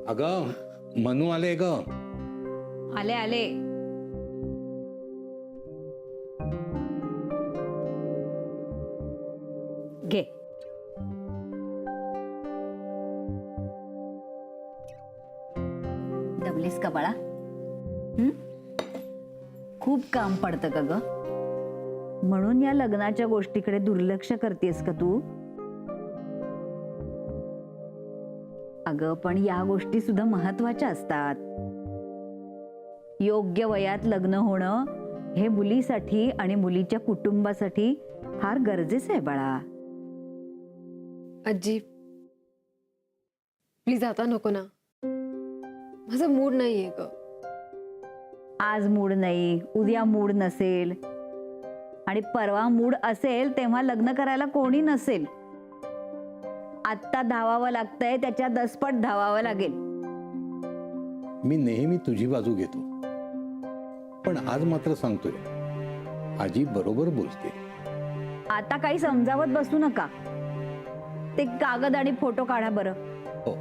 अगं मनू आले ग. आले आले. घे. दमलीस का बाळा? खूप काम पडतं का ग? म्हणून या लग्नाच्या गोष्टीकडे दुर्लक्ष करतेस का तू? अगं पण या गोष्टी सुद्धा महत्वाच्या असतात. योग्य वयात लग्न होणं हे मुलीसाठी आणि मुलीच्या कुटुंबासाठी फार गरजेचं आहे बाळा. आजी प्लीज आता नको ना, माझा मूड नाहीये ग. आज मूड नाही, उद्या मूड नसेल आणि परवा मूड असेल तेव्हा लग्न करायला कोणी नसेल. आत्ता धावावं लागतंय, त्याच्या दसपट धावावं लागेल. मी नेहमी तुझी बाजू घेतो, पण आज मात्र सांगतोय आजी बरोबर बोलते. आता काही समजावत बसू नका. ते कागद आणि फोटो काढा बरं. हो.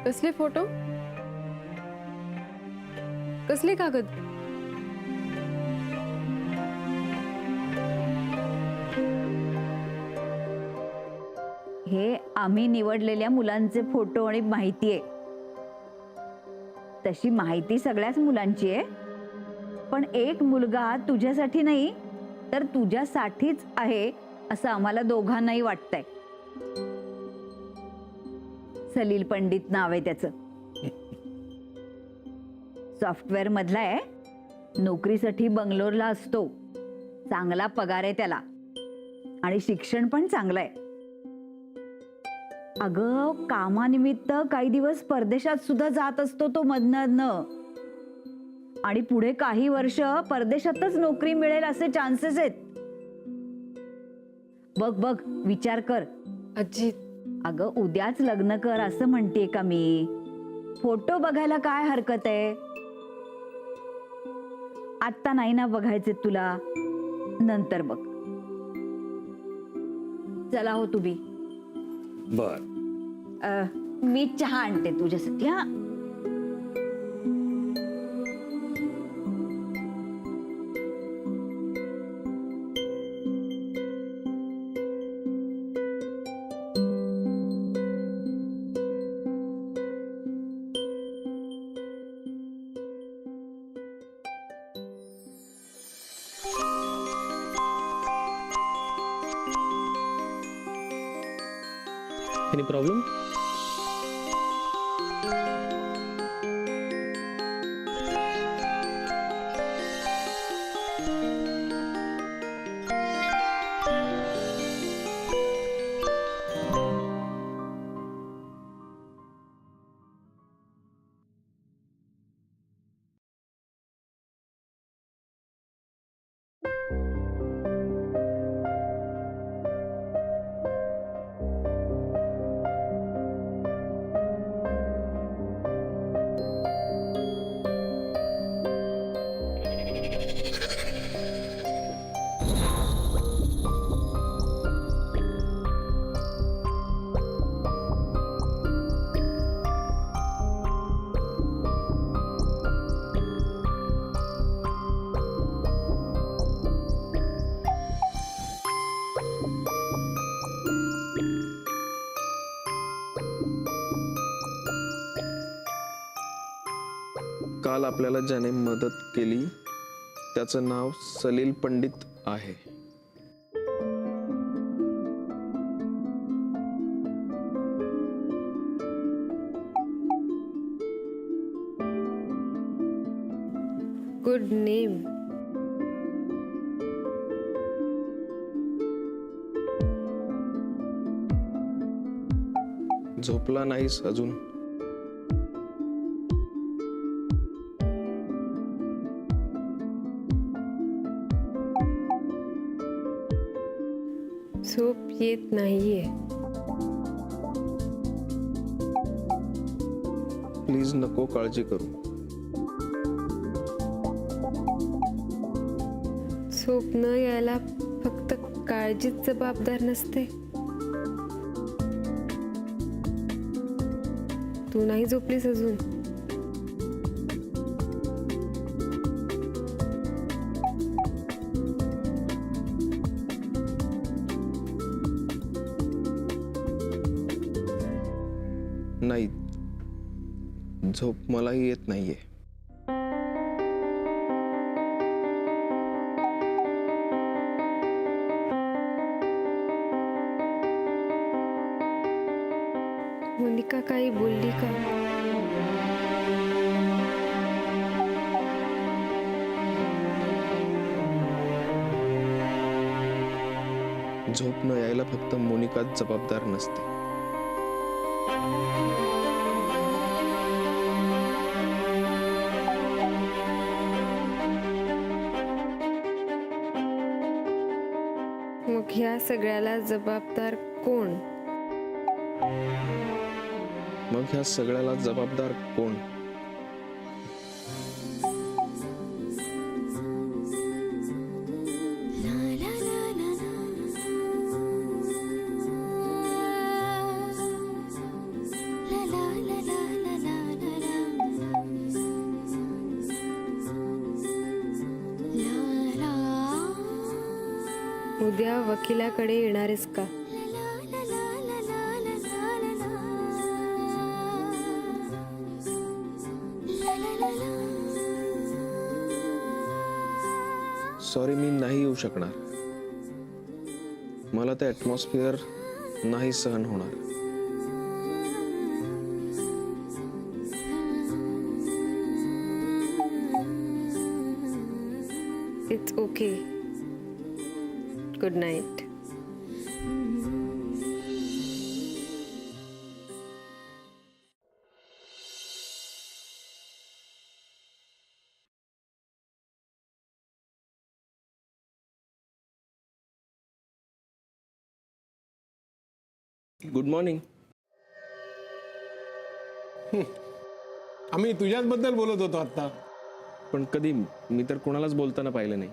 कसले फोटो? कसले कागद? हे आम्ही निवडलेल्या मुलांचे फोटो आणि माहिती आहे. तशी माहिती सगळ्याच मुलांची आहे, पण एक मुलगा तुझ्यासाठी नाही तर तुझ्यासाठीच आहे असं आम्हाला दोघांनाही वाटतंय. सलील पंडित नाव आहे त्याचं. सॉफ्टवेअर मधला आहे. नोकरीसाठी बंगलोरला असतो. चांगला पगार आहे त्याला आणि शिक्षण पण चांगलं आहे. अगं कामानिमित्त काही दिवस परदेशात सुद्धा जात असतो तो मधनं. आणि पुढे काही वर्ष परदेशातच नोकरी मिळेल असे चान्सेस आहेत. बघ बघ विचार कर. आजी अगं उद्याच लग्न कर असं म्हणते का मी? फोटो बघायला काय हरकत आहे? आत्ता नाही ना बघायचे तुला, नंतर बघ. चला हो तुम्ही. बर. मी चहा आणते तुझ्यासाठी. हा Any problem? काल आपल्याला ज्याने मदत केली त्याचं नाव सलील पंडित आहे. Good name. झोपला नाहीस अजून? झोप येत नाहीये. प्लीज नको काळजी करू. झोप न यायला फक्त काळजीच जबाबदार नसते. तू नाही झोपलीस अजून? नाही, झोप मलाही येत नाहीये. मोनिका काही बोलली का? झोप न यायला फक्त मोनिकाच जबाबदार नसते. मग ह्या सगळ्याला जबाबदार कोण? मग ह्या सगळ्याला जबाबदार कोण? उद्या वकिलाकडे येणारेस का? सॉरी, मी नाही येऊ शकणार. मला ते ॲटमॉस्फिअर नाही सहन होणार. It's okay. Good night. Good morning. आम्ही तुझ्याच बद्दल बोलत होतो आता. पण कधी मी तर कोणालाच बोलताना पाहिलं नाही.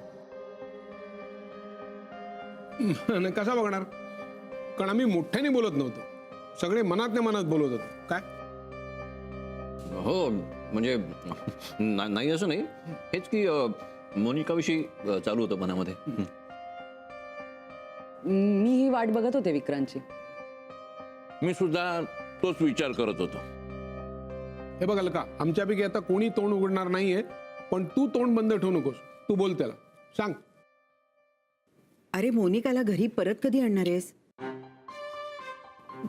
आणि कसा बघणार? कारण आम्ही मोठ्याने बोलत नव्हतो, सगळे मनातल्या मनात बोलत होतो. काय हो म्हणजे नाही असं नाही, हेच की मोनिकाविषयी चालू होतं मनामध्ये. मी ही वाट बघत होते विक्रांतची. मी सुद्धा तोच विचार करत होतो. हे बघाल का, आमच्यापैकी आता कोणी तोंड उघडणार नाहीये, पण तू तोंड बंद ठेवू नकोस. तू बोल त्याला, सांग. अरे मोनिकाला घरी परत कधी आणणार आहेस?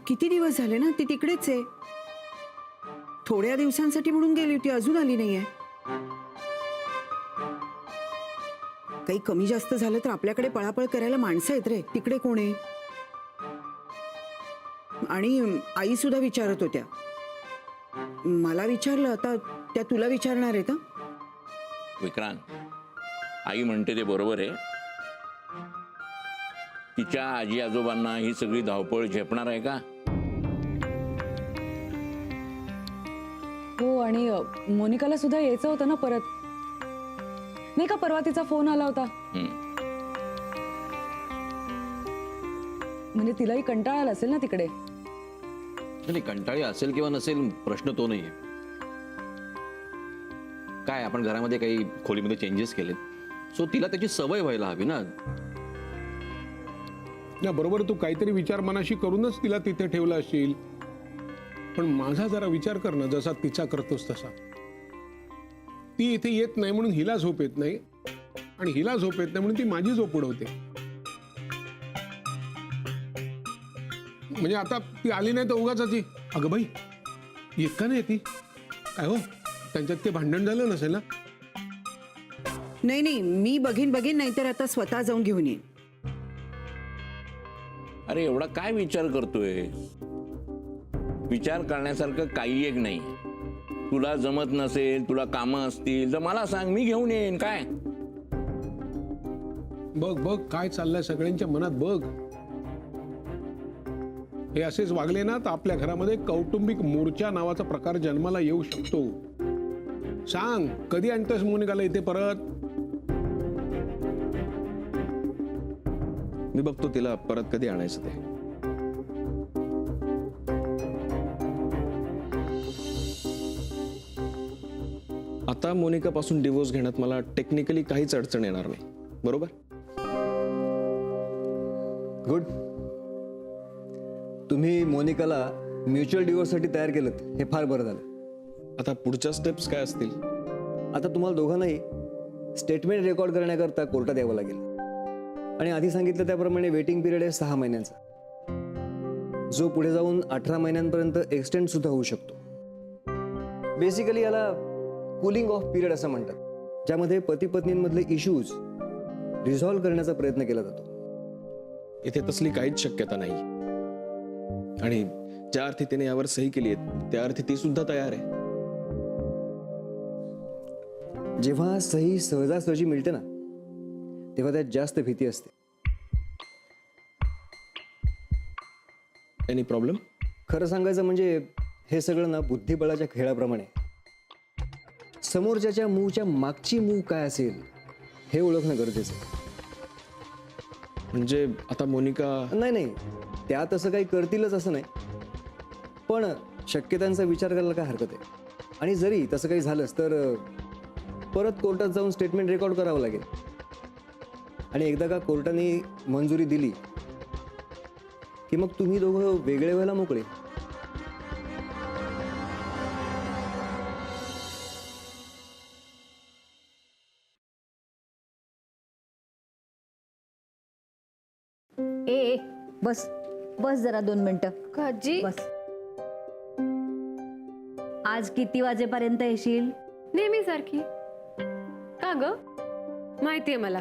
किती दिवस झाले ना, ती तिकडेच आहे. थोड्या दिवसांसाठी म्हणून गेली होती, अजून आली नाहीये. काही कमी जास्त झालं तर आपल्याकडे पळापळ करायला माणसं आहेत रे. तिकडे कोण आहे? आणि आई सुद्धा विचारत होत्या. मला विचारलं, आता त्या तुला विचारणार आहेत? विक्रांत, आई म्हणते ते बरोबर आहे. तिच्या आजी आजोबांना ही सगळी धावपळ झेपणार आहे का? हो, आणि मोनिकाला सुद्धा यायचं होतं ना परत, नाही का? परवा तिचा फोन आला होता. म्हणजे तिलाही कंटाळा आला असेल ना तिकडे. नाही, कंटाळी असेल किंवा नसेल प्रश्न तो नाहीये. काय आपण घरामध्ये काही खोलीमध्ये चेंजेस केले, सो तिला त्याची सवय व्हायला हवी ना. बरोबर, तू काहीतरी विचार मनाशी करूनच तिला तिथे ठेवला असेल. पण माझा जरा विचार कर ना, जसा तिचा करतोस तसा. ती इथे येत नाही म्हणून हिला झोप येत नाही, आणि हिला झोप येत नाही म्हणून ती माझी झोप उडवते. म्हणजे आता ती आली नाही तर उगाच ती, अगं बाई येत का नाही ती? काय हो, त्यांच्यात ते भांडण झालं नसेल ना? नाही, मी बघीन नाही तर आता स्वतः जाऊन घेऊन येईन. अरे एवढा काय विचार करतोय? विचार करण्यासारखं काही एक नाही. तुला जमत नसेल, तुला कामं असतील तर मला सांग, मी घेऊन येईन. काय बघ काय चाललंय सगळ्यांच्या मनात बघ. हे असेच वागले ना तर आपल्या घरामध्ये कौटुंबिक मोर्चा नावाचा प्रकार जन्माला येऊ शकतो. सांग, कधी आणतोस मोनिकाला इथे परत? मी बघतो तिला परत कधी आणायचं ते. आता मोनिकापासून डिवोर्स घेण्यात मला टेक्निकली काहीच अडचण येणार नाही, बरोबर? गुड. तुम्ही मोनिकाला म्युच्युअल डिवोर्ससाठी तयार केलं हे फार बरं झालं. आता पुढच्या स्टेप्स काय असतील? आता तुम्हाला दोघांनाही स्टेटमेंट रेकॉर्ड करण्याकरता कोर्टात यावं लागेल. आणि आधी सांगितलं त्याप्रमाणे वेटिंग पिरियड आहे 6 महिन्यांचा, जो पुढे जाऊन 18 महिन्यांपर्यंत एक्सटेंड सुद्धा होऊ शकतो. बेसिकली याला कूलिंग ऑफ पिरियड असं म्हणतात, ज्यामध्ये पती पत्नींमधले इश्यूज रिझॉल्व्ह करण्याचा प्रयत्न केला जातो. इथे तसली काहीच शक्यता नाही. आणि ज्या अर्थी तिने यावर सही केली आहे त्या अर्थी ती सुद्धा तयार आहे. जेव्हा सही सहजासहजी मिळते ना, तेव्हा त्यात जास्त भीती असते. Any problem? खरं सांगायचं म्हणजे हे सगळं ना बुद्धिबळाच्या खेळाप्रमाणे. समोरच्याच्या मूवच्या मागची मूव काय असेल हे ओळखणं गरजेचं आहे. म्हणजे आता मोनिका नाही, त्या तसं काही करतीलच असं नाही, पण शक्यतांचा विचार करायला काय हरकत आहे. आणि जरी तसं काही झालंच तर परत कोर्टात जाऊन स्टेटमेंट रेकॉर्ड करावं लागेल. आणि एकदा का कोर्टाने मंजुरी दिली की मग तुम्ही दोघं वेगळे व्हायला मोकळे. ए बस बस जरा 2 मिनिटं का आजी? बस. आज किती वाजेपर्यंत येशील? नेहमी सारखी. का ग? माहितीये मला,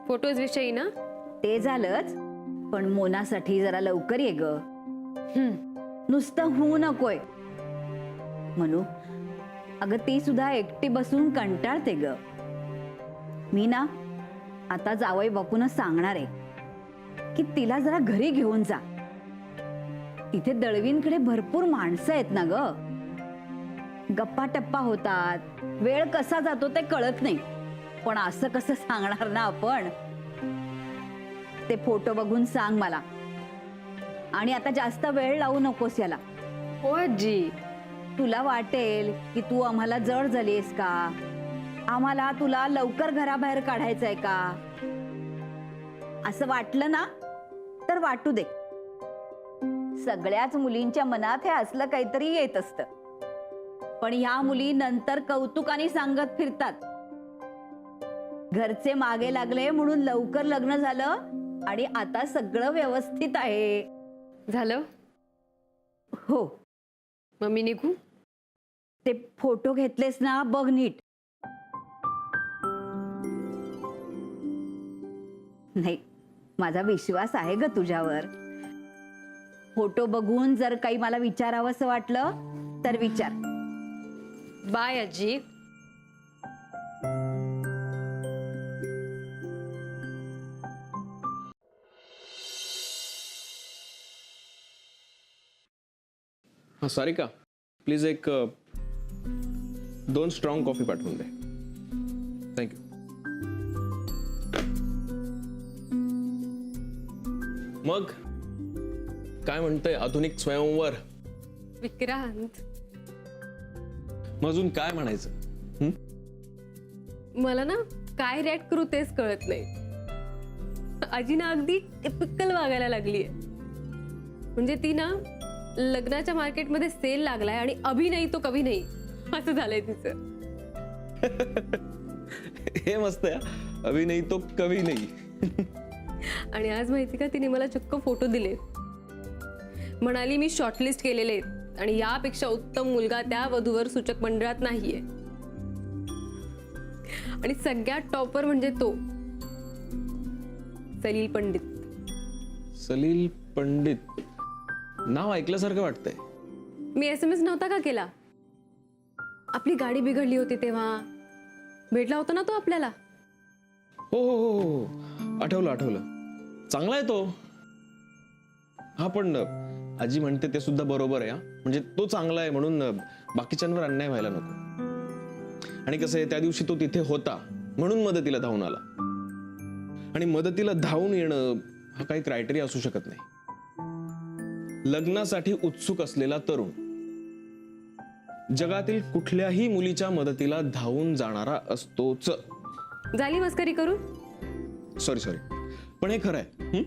फोटोज विषयी ना. ते झालंच, पण मोनासाठी जरा लवकर ये ग. नुसतं होऊ नकोय म्हणू. अगं ती सुद्धा एकटी बसून कंटाळते ग. मी ना आता जावई बापूंना सांगणार आहे की तिला जरा घरी घेऊन जा. तिथे दळवींकडे भरपूर माणसं आहेत ना ग. गप्पा टप्पा होतात, वेळ कसा जातो ते कळत नाही. पण असं कसं सांगणार ना आपण. ते फोटो बघून सांग मला. आणि आता जास्त वेळ लावू नकोस याला. हो आजी. तुला वाटेल की तू आम्हाला जड झालीस का, आम्हाला तुला लवकर घराबाहेर काढायचंय का. असं वाटलं ना तर वाटू दे. सगळ्याच मुलींच्या मनात हे असलं काहीतरी येत असतं. पण ह्या मुली नंतर कौतुकाने सांगत फिरतात, घरचे मागे लागले म्हणून लवकर लग्न झालं आणि आता सगळं व्यवस्थित आहे. झालं? हो. मग मी निघू? ते फोटो घेतलेस ना, बघ नीट. नाही, माझा विश्वास आहे ग तुझ्यावर. फोटो बघून जर काही मला विचारावंसं वाटलं तर विचार. बाय आजी. हा सारिका, प्लीज एक 2 स्ट्रॉंग कॉफी पाठवून दे. थँक्यू. मग काय म्हणतंय आधुनिक स्वयंवर? विक्रांत, मग अजून काय म्हणायचं? मला ना काय रिॲक्ट करू तेच कळत नाही. आजी ना अगदी टिपिकल वागायला लागलीये. म्हणजे ती ना लग्नाच्या मार्केटमध्ये सेल लागलाय आणि अभि नाही तो कभी नाही असं झालंय तिचं. हे मस्त आहे. अभि नाही तो कभी नाही. आणि आज माहिती का, तिने मला चक्क फोटो दिले. म्हणाली मी शॉर्टलिस्ट केलेले आहेत आणि यापेक्षा उत्तम मुलगा त्या वधूवर सूचक मंडळात नाहीये. आणि सगळ्यात टॉपर म्हणजे तो सलील पंडित. सलील पंडित नाव ऐकल्यासारखं वाटतंय. मी SMS नव्हता का केला? आपली गाडी बिघडली होती तेव्हा भेटला होता ना तो आपल्याला. हो हो हो हो, आठवलं. चांगला आहे तो. हा, पण आजी म्हणते ते सुद्धा बरोबर आहे. म्हणजे तो चांगला आहे म्हणून बाकीच्यांवर अन्याय व्हायला नको. आणि कसं आहे, त्या दिवशी तो तिथे होता म्हणून मदतीला धावून आला. आणि मदतीला धावून येणं हा काही क्रायटेरिया असू शकत नाही. लग्नासाठी उत्सुक असलेला तरुण जगातील कुठल्याही मुलीच्या मदतीला धावून जाणारा असतोच. झाली मस्करी करून? सॉरी पण हे खरं आहे.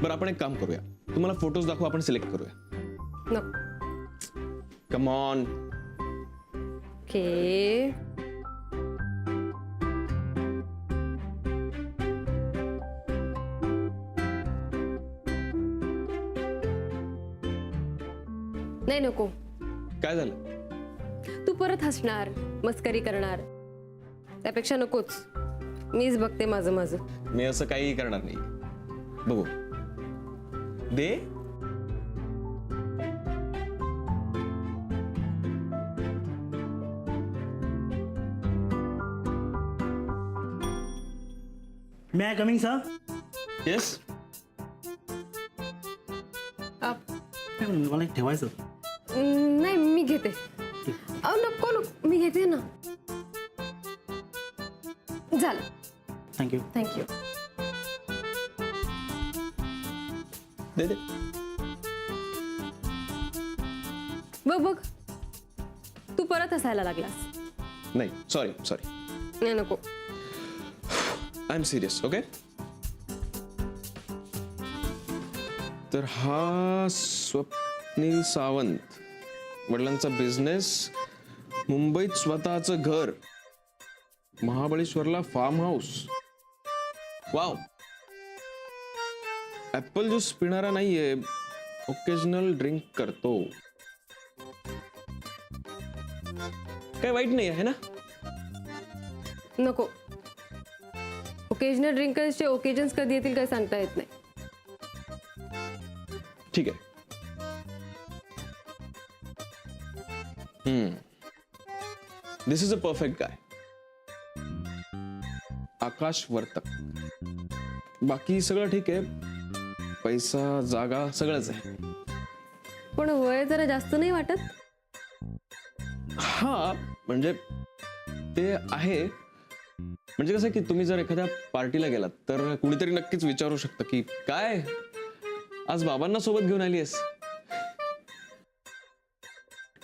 बरं आपण एक काम करूया, तुम्हाला फोटोज दाखवू, आपण सिलेक्ट करूया. नको. Come on. ओके. नाही नको. काय झालं? तू परत हसणार, मस्करी करणार, त्यापेक्षा नकोच. मीच बघते माझं माझं. मी असं काही करणार नाही. बघू दे. मे आय कमिंग सर? येस. मला एक ठेवायचं. नाही मी घेते. नको नको, मी घेते ना. झालं. थँक्यू. थँक्यू. दे दे. बघ बघ, तू परत हसायला लागलास. नाही सॉरी नाही नको. I am serious. ओके. तर हा स्वप्नील सावंत, वडिलांचा बिझनेस, मुंबईत स्वतःचं घर, महाबळेश्वरला farm house. Wow. Apple juice पिणारा नाहीये, ओकेजनल ड्रिंक करतो. काय वाईट नाही आहे ना? नको. ओकेजनल ड्रिंकर्सचे ओकेजन्स कधी येतील काय सांगता येत नाही. ठीक आहे. दिस इज अ परफेक्ट गाय. आकाश वर्तक. बाकी सगळं ठीक आहे, पैसा, जागा सगळंच आहे. पण वय जरा जास्त नाही वाटत? हा म्हणजे ते आहे. म्हणजे कसं की तुम्ही जर एखाद्या पार्टीला गेलात तर कुणीतरी नक्कीच विचारू शकतं की काय आज बाबांना सोबत घेऊन आली आहेस.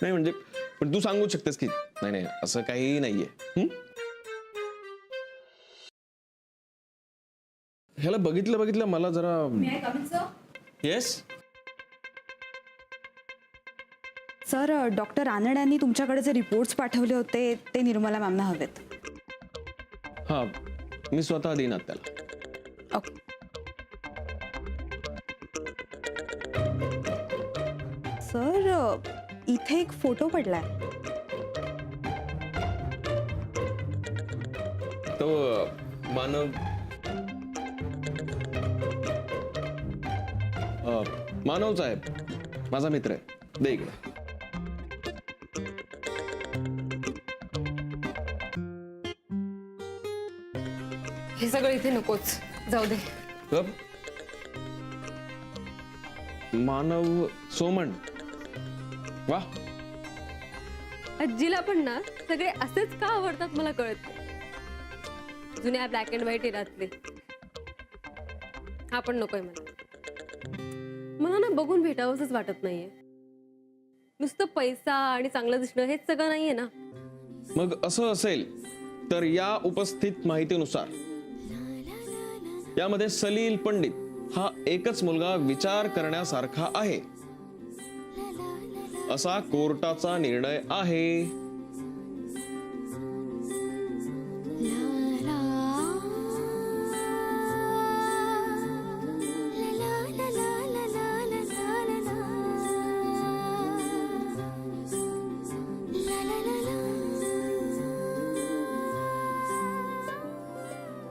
नाही म्हणजे पण तू सांगू शकतेस की नाही नाही असं काही नाहीये. ह्याला बघितलं मला जरा. येस. सर, डॉक्टर आनड यांनी तुमच्याकडे जे रिपोर्ट्स पाठवले होते ते निर्मला मॅमना हवेत. हा मी स्वतः देईन त्याला. ओके. सर, इथे एक फोटो पडलाय. तो मानव मानव साहेब माझा मित्र आहे. दे इकडे. हे सगळं इथे नकोच. जाऊ दे. गप. मानव सोमण. वा. आजीला पण ना सगळे असेच का आवडतात मला कळत नाही. जुन्या ब्लॅक अँड व्हाईट इरातले. हा पण नकोय मला. मला ना बघून भेटावंसच वाटत नाहीये. नुसतं पैसा आणि चांगलं दिसणं हेच सगळं नाहीये ना. मग असं असेल तर या उपस्थित माहितीनुसार यामध्ये सलील पंडित हा एकच मुलगा विचार करण्यासारखा आहे असा कोर्टाचा निर्णय आहे.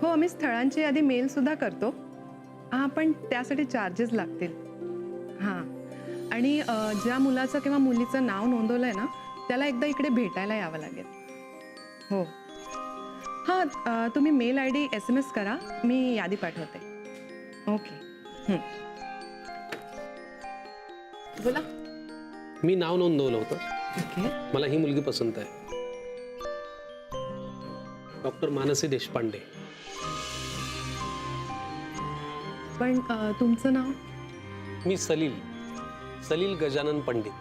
हो, आम्ही स्थळांची यादी मेल सुद्धा करतो. हां, पण त्यासाठी चार्जेस लागतील. हां, आणि ज्या मुलाचं किंवा मुलीचं नाव नोंदवलं आहे ना त्याला एकदा इकडे भेटायला यावं लागेल. हो. हां, तुम्ही मेल ID SMS करा, मी यादी पाठवते. ओके. बोला. मी नाव नोंदवलं होतं. ओके. मला ही मुलगी पसंत आहे. डॉक्टर मानसी देशपांडे. पण तुमचं नाव? मी सलील गजानन पंडित.